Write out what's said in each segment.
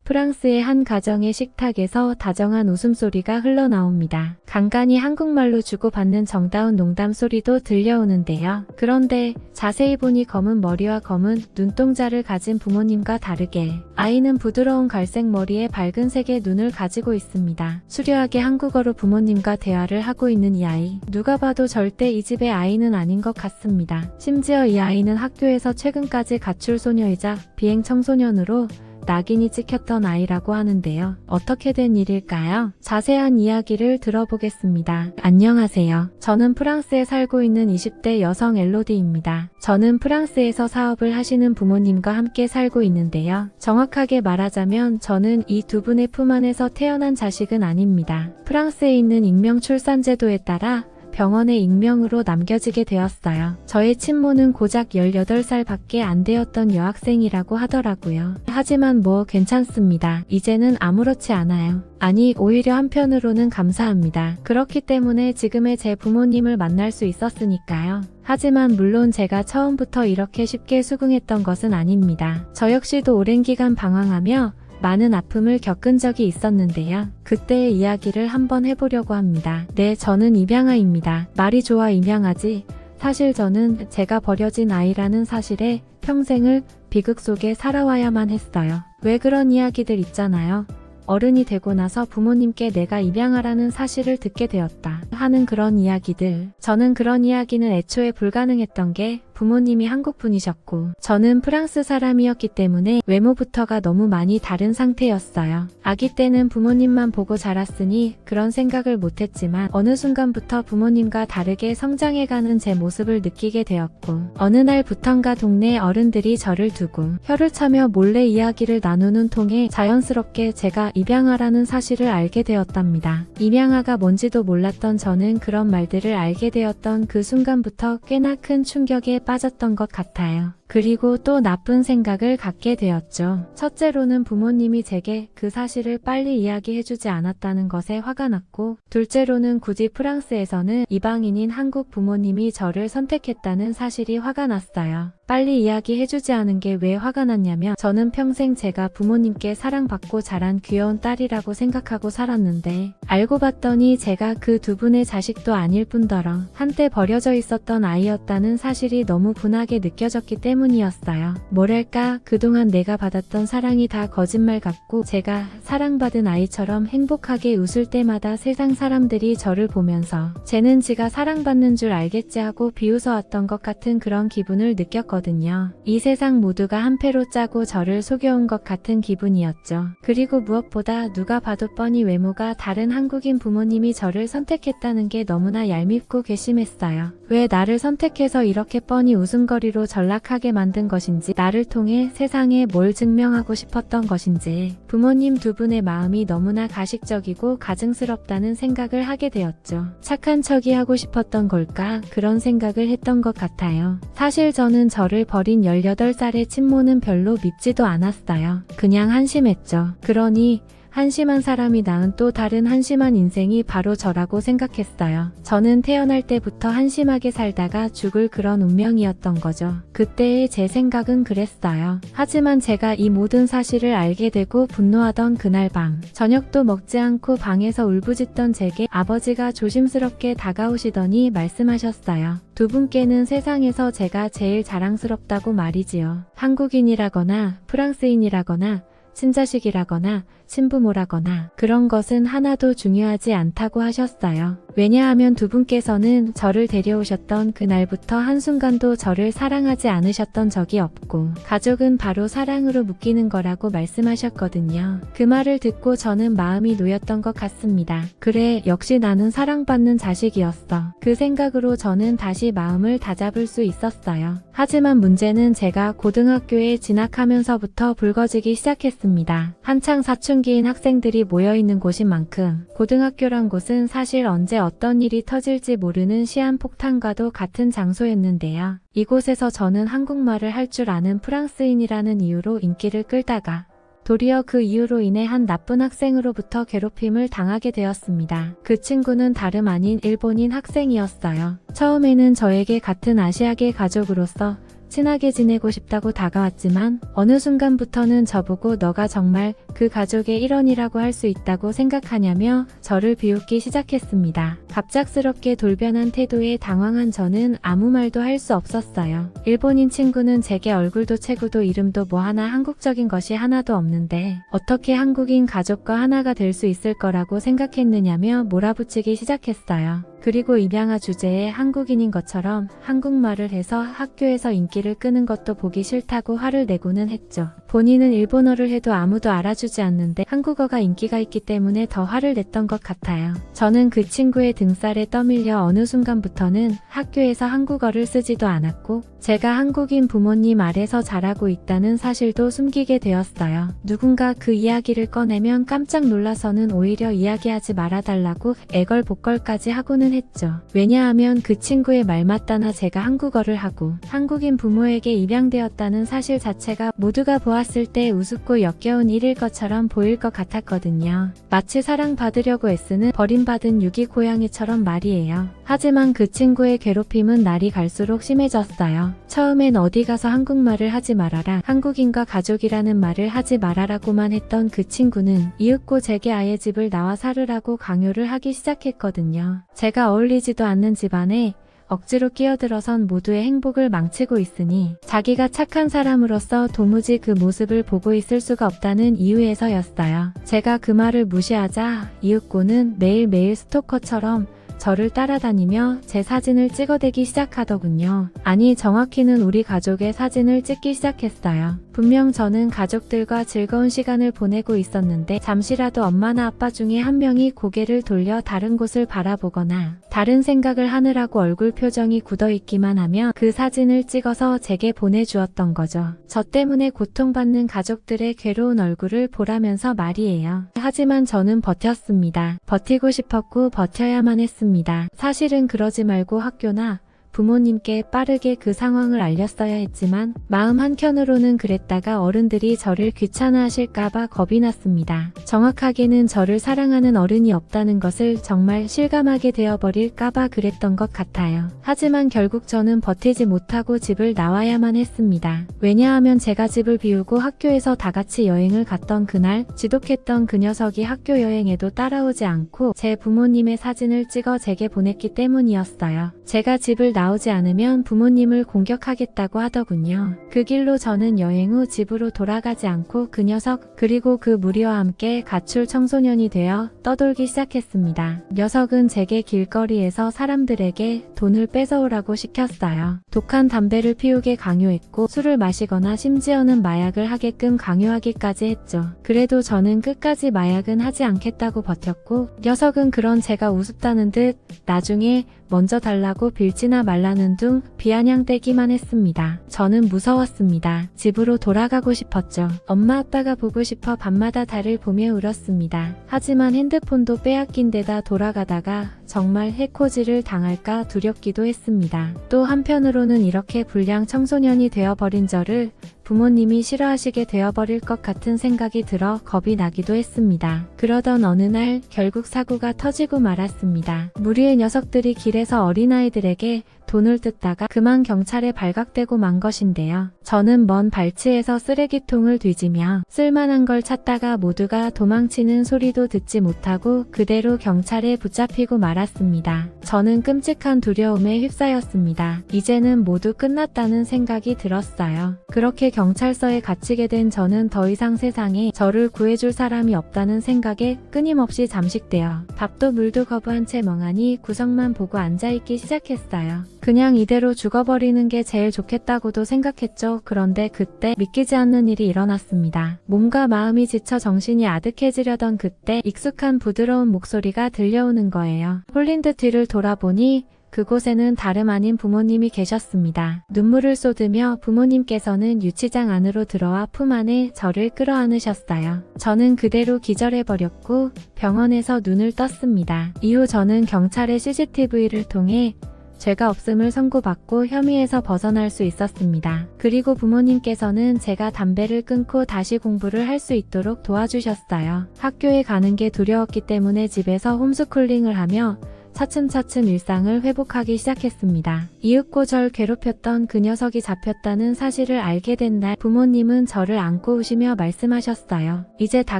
프랑스의 한 가정의 식탁에서 다정한 웃음소리가 흘러나옵니다. 간간히 한국말로 주고받는 정다운 농담 소리도 들려오는데요. 그런데 자세히 보니 검은 머리와 검은 눈동자를 가진 부모님과 다르게 아이는 부드러운 갈색 머리에 밝은 색의 눈을 가지고 있습니다. 수려하게 한국어로 부모님과 대화를 하고 있는 이 아이. 누가 봐도 절대 이 집의 아이는 아닌 것 같습니다. 심지어 이 아이는 학교에서 최근까지 가출 소녀이자 비행 청소년으로 낙인이 찍혔던 아이라고 하는데요. 어떻게 된 일일까요? 자세한 이야기를 들어보겠습니다. 안녕하세요. 저는 프랑스에 살고 있는 20대 여성 엘로디입니다. 저는 프랑스에서 사업을 하시는 부모님과 함께 살고 있는데요. 정확하게 말하자면 저는 이 두 분의 품 안에서 태어난 자식은 아닙니다. 프랑스에 있는 익명 출산 제도에 따라 병원의 익명으로 남겨지게 되었어요. 저의 친모는 고작 18살 밖에 안 되었던 여학생이라고 하더라고요. 하지만 뭐 괜찮습니다. 이제는 아무렇지 않아요. 아니, 오히려 한편으로는 감사합니다. 그렇기 때문에 지금의 제 부모님을 만날 수 있었으니까요. 하지만 물론 제가 처음부터 이렇게 쉽게 수긍했던 것은 아닙니다. 저 역시도 오랜 기간 방황하며 많은 아픔을 겪은 적이 있었는데요. 그때의 이야기를 한번 해보려고 합니다. 네, 저는 입양아입니다. 말이 좋아 입양아지. 사실 저는 제가 버려진 아이라는 사실에 평생을 비극 속에 살아와야만 했어요. 왜 그런 이야기들 있잖아요. 어른이 되고 나서 부모님께 내가 입양아라는 사실을 듣게 되었다 하는 그런 이야기들. 저는 그런 이야기는 애초에 불가능했던 게 부모님이 한국분이셨고 저는 프랑스 사람이었기 때문에 외모부터가 너무 많이 다른 상태였어요. 아기 때는 부모님만 보고 자랐으니 그런 생각을 못했지만 어느 순간부터 부모님과 다르게 성장해가는 제 모습을 느끼게 되었고 어느 날부턴가 동네 어른들이 저를 두고 혀를 차며 몰래 이야기를 나누는 통에 자연스럽게 제가 입양아라는 사실을 알게 되었답니다. 입양아가 뭔지도 몰랐던 저는 그런 말들을 알게 되었던 그 순간부터 꽤나 큰 충격에 빠졌던 것 같아요. 그리고 또 나쁜 생각을 갖게 되었죠. 첫째로는 부모님이 제게 그 사실을 빨리 이야기해주지 않았다는 것에 화가 났고 둘째로는 굳이 프랑스에서는 이방인인 한국 부모님이 저를 선택했다는 사실이 화가 났어요. 빨리 이야기해주지 않은 게 왜 화가 났냐면 저는 평생 제가 부모님께 사랑받고 자란 귀여운 딸이라고 생각하고 살았는데 알고 봤더니 제가 그 두 분의 자식도 아닐 뿐더러 한때 버려져 있었던 아이였다는 사실이 너무 분하게 느껴졌기 때문이었어요. 뭐랄까, 그동안 내가 받았던 사랑이 다 거짓말 같고 제가 사랑받은 아이처럼 행복하게 웃을 때마다 세상 사람들이 저를 보면서 쟤는 지가 사랑받는 줄 알겠지 하고 비웃어왔던 것 같은 그런 기분을 느꼈거든요. 이 세상 모두가 한 패로 짜고 저를 속여온 것 같은 기분이었죠. 그리고 무엇보다 누가 봐도 뻔히 외모가 다른 한국인 부모님이 저를 선택했다는 게 너무나 얄밉고 괘씸했어요. 왜 나를 선택해서 이렇게 뻔히 웃음거리로 전락하게 만든 것인지, 나를 통해 세상에 뭘 증명하고 싶었던 것인지 부모님 두 분의 마음이 너무나 가식적이고 가증스럽다는 생각을 하게 되었죠. 착한 척이 하고 싶었던 걸까? 그런 생각을 했던 것 같아요. 사실 저는 저를 버린 18살의 친모는 별로 밉지도 않았어요. 그냥 한심했죠. 그러니 한심한 사람이 낳은 또 다른 한심한 인생이 바로 저라고 생각했어요. 저는 태어날 때부터 한심하게 살다가 죽을 그런 운명이었던 거죠. 그때의 제 생각은 그랬어요. 하지만 제가 이 모든 사실을 알게 되고 분노하던 그날 밤, 저녁도 먹지 않고 방에서 울부짖던 제게 아버지가 조심스럽게 다가오시더니 말씀하셨어요. 두 분께는 세상에서 제가 제일 자랑스럽다고 말이지요. 한국인이라거나 프랑스인이라거나 친자식이라거나 친부모라거나 그런 것은 하나도 중요하지 않다고 하셨어요. 왜냐하면 두 분께서는 저를 데려오셨던 그날부터 한순간도 저를 사랑하지 않으셨던 적이 없고 가족은 바로 사랑으로 묶이는 거라고 말씀하셨거든요. 그 말을 듣고 저는 마음이 놓였던 것 같습니다. 그래, 역시 나는 사랑받는 자식이었어. 그 생각으로 저는 다시 마음을 다잡을 수 있었어요. 하지만 문제는 제가 고등학교에 진학하면서부터 불거지기 시작했습니다. 한창 사춘기인 학생들이 모여있는 곳인 만큼 고등학교란 곳은 사실 언제 어떤 일이 터질지 모르는 시한폭탄과도 같은 장소였는데요. 이곳에서 저는 한국말을 할 줄 아는 프랑스인이라는 이유로 인기를 끌다가 도리어 그 이유로 인해 한 나쁜 학생으로부터 괴롭힘을 당하게 되었습니다. 그 친구는 다름 아닌 일본인 학생이었어요. 처음에는 저에게 같은 아시아계 가족으로서 친하게 지내고 싶다고 다가왔지만 어느 순간부터는 저보고 너가 정말 그 가족의 일원이라고 할 수 있다고 생각하냐며 저를 비웃기 시작했습니다. 갑작스럽게 돌변한 태도에 당황한 저는 아무 말도 할 수 없었어요. 일본인 친구는 제게 얼굴도 체구도 이름도 뭐 하나 한국적인 것이 하나도 없는데 어떻게 한국인 가족과 하나가 될 수 있을 거라고 생각했느냐며 몰아붙이기 시작했어요. 그리고 입양아 주제에 한국인인 것처럼 한국말을 해서 학교에서 인기를 끄는 것도 보기 싫다고 화를 내고는 했죠. 본인은 일본어를 해도 아무도 알아주지 않는데 한국어가 인기가 있기 때문에 더 화를 냈던 것 같아요. 저는 그 친구의 등살에 떠밀려 어느 순간부터는 학교에서 한국어를 쓰지도 않았고 제가 한국인 부모님 아래서 자라고 있다는 사실도 숨기게 되었어요. 누군가 그 이야기를 꺼내면 깜짝 놀라서는 오히려 이야기하지 말아달라고 애걸복걸까지 하고는 했죠. 왜냐하면 그 친구의 말 맞다나 제가 한국어를 하고 한국인 부모에게 입양되었다는 사실 자체가 모두가 보았을 때 우습고 역겨운 일일 것처럼 보일 것 같았거든요. 마치 사랑받으려고 애쓰는 버림받은 유기 고양이처럼 말이에요. 하지만 그 친구의 괴롭힘은 날이 갈수록 심해졌어요. 처음엔 어디 가서 한국말을 하지 말아라, 한국인과 가족이라는 말을 하지 말아라고만 했던 그 친구는 이윽고 제게 아예 집을 나와 살으라고 강요를 하기 시작했거든요. 제가 어울리지도 않는 집안에 억지로 끼어들어선 모두의 행복을 망치고 있으니 자기가 착한 사람으로서 도무지 그 모습을 보고 있을 수가 없다는 이유에서였어요. 제가 그 말을 무시하자 이윽고는 매일매일 스토커처럼 저를 따라다니며 제 사진을 찍어대기 시작하더군요. 아니, 정확히는 우리 가족의 사진을 찍기 시작했어요. 분명 저는 가족들과 즐거운 시간을 보내고 있었는데 잠시라도 엄마나 아빠 중에 한 명이 고개를 돌려 다른 곳을 바라보거나 다른 생각을 하느라고 얼굴 표정이 굳어있기만 하면 그 사진을 찍어서 제게 보내주었던 거죠. 저 때문에 고통받는 가족들의 괴로운 얼굴을 보라면서 말이에요. 하지만 저는 버텼습니다. 버티고 싶었고 버텨야만 했습니다. 사실은 그러지 말고 학교나 부모님께 빠르게 그 상황을 알렸어야 했지만 마음 한켠으로는 그랬다가 어른들이 저를 귀찮아하실까봐 겁이 났습니다. 정확하게는 저를 사랑하는 어른이 없다는 것을 정말 실감하게 되어버릴까봐 그랬던 것 같아요. 하지만 결국 저는 버티지 못하고 집을 나와야만 했습니다. 왜냐하면 제가 집을 비우고 학교에서 다같이 여행을 갔던 그날 지독했던 그 녀석이 학교 여행에도 따라오지 않고 제 부모님의 사진을 찍어 제게 보냈기 때문이었어요. 제가 집을 나오지 않으면 부모님을 공격하겠다고 하더군요. 그 길로 저는 여행 후 집으로 돌아가지 않고 그 녀석 그리고 그 무리와 함께 가출 청소년이 되어 떠돌기 시작했습니다. 녀석은 제게 길거리에서 사람들에게 돈을 뺏어오라고 시켰어요. 독한 담배를 피우게 강요했고 술을 마시거나 심지어는 마약을 하게끔 강요하기까지 했죠. 그래도 저는 끝까지 마약은 하지 않겠다고 버텼고 녀석은 그런 제가 우습다는 듯 나중에 먼저 달라고 빌지나 말라는 둥 비아냥대기만 했습니다. 저는 무서웠습니다. 집으로 돌아가고 싶었죠. 엄마 아빠가 보고 싶어 밤마다 달을 보며 울었습니다. 하지만 핸드폰도 빼앗긴 데다 돌아가다가 정말 해코지를 당할까 두렵기도 했습니다. 또 한편으로는 이렇게 불량 청소년이 되어버린 저를 부모님이 싫어하시게 되어버릴 것 같은 생각이 들어 겁이 나기도 했습니다. 그러던 어느 날 결국 사고가 터지고 말았습니다. 무리의 녀석들이 길에서 어린아이들에게 돈을 뜯다가 그만 경찰에 발각되고 만 것인데요. 저는 먼 발치에서 쓰레기통을 뒤지며 쓸만한 걸 찾다가 모두가 도망치는 소리도 듣지 못하고 그대로 경찰에 붙잡히고 말았습니다. 저는 끔찍한 두려움에 휩싸였습니다. 이제는 모두 끝났다는 생각이 들었어요. 그렇게 경찰서에 갇히게 된 저는 더 이상 세상에 저를 구해줄 사람이 없다는 생각에 끊임없이 잠식되어 밥도 물도 거부한 채 멍하니 구석만 보고 앉아있기 시작했어요. 그냥 이대로 죽어버리는 게 제일 좋겠다고도 생각했죠. 그런데 그때 믿기지 않는 일이 일어났습니다. 몸과 마음이 지쳐 정신이 아득해지려던 그때 익숙한 부드러운 목소리가 들려오는 거예요. 홀린 듯 뒤를 돌아보니 그곳에는 다름 아닌 부모님이 계셨습니다. 눈물을 쏟으며 부모님께서는 유치장 안으로 들어와 품 안에 저를 끌어안으셨어요. 저는 그대로 기절해버렸고 병원에서 눈을 떴습니다. 이후 저는 경찰의 CCTV를 통해 죄가 없음을 선고받고 혐의에서 벗어날 수 있었습니다. 그리고 부모님께서는 제가 담배를 끊고 다시 공부를 할 수 있도록 도와주셨어요. 학교에 가는 게 두려웠기 때문에 집에서 홈스쿨링을 하며 차츰차츰 일상을 회복하기 시작했습니다. 이윽고 절 괴롭혔던 그 녀석이 잡혔다는 사실을 알게 된 날 부모님은 저를 안고 우시며 말씀하셨어요. 이제 다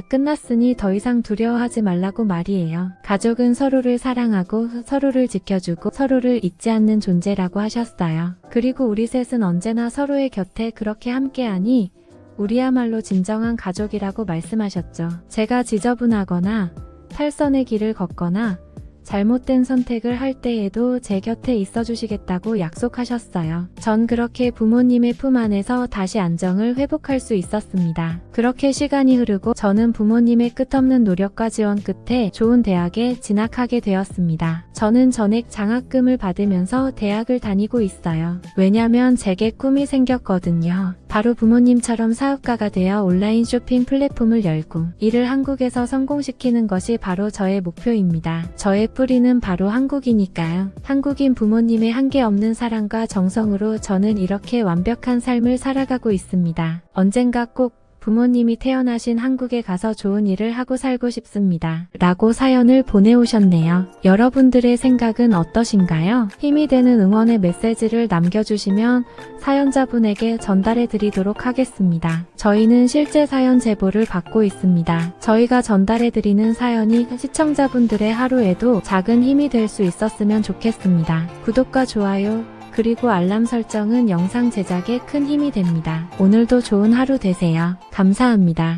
끝났으니 더 이상 두려워하지 말라고 말이에요. 가족은 서로를 사랑하고 서로를 지켜주고 서로를 잊지 않는 존재라고 하셨어요. 그리고 우리 셋은 언제나 서로의 곁에 그렇게 함께하니 우리야말로 진정한 가족이라고 말씀하셨죠. 제가 지저분하거나 탈선의 길을 걷거나 잘못된 선택을 할 때에도 제 곁에 있어 주시겠다고 약속하셨어요. 전 그렇게 부모님의 품 안에서 다시 안정을 회복할 수 있었습니다. 그렇게 시간이 흐르고 저는 부모님의 끝없는 노력과 지원 끝에 좋은 대학에 진학하게 되었습니다. 저는 전액 장학금을 받으면서 대학을 다니고 있어요. 왜냐면 제게 꿈이 생겼거든요. 바로 부모님처럼 사업가가 되어 온라인 쇼핑 플랫폼을 열고 이를 한국에서 성공시키는 것이 바로 저의 목표입니다. 저의 뿌리는 바로 한국이니까요. 한국인 부모님의 한계 없는 사랑과 정성으로 저는 이렇게 완벽한 삶을 살아가고 있습니다. 언젠가 꼭 부모님이 태어나신 한국에 가서 좋은 일을 하고 살고 싶습니다. 라고 사연을 보내오셨네요. 여러분들의 생각은 어떠신가요? 힘이 되는 응원의 메시지를 남겨주시면 사연자분에게 전달해 드리도록 하겠습니다. 저희는 실제 사연 제보를 받고 있습니다. 저희가 전달해 드리는 사연이 시청자분들의 하루에도 작은 힘이 될 수 있었으면 좋겠습니다. 구독과 좋아요, 그리고 알람 설정은 영상 제작에 큰 힘이 됩니다. 오늘도 좋은 하루 되세요. 감사합니다.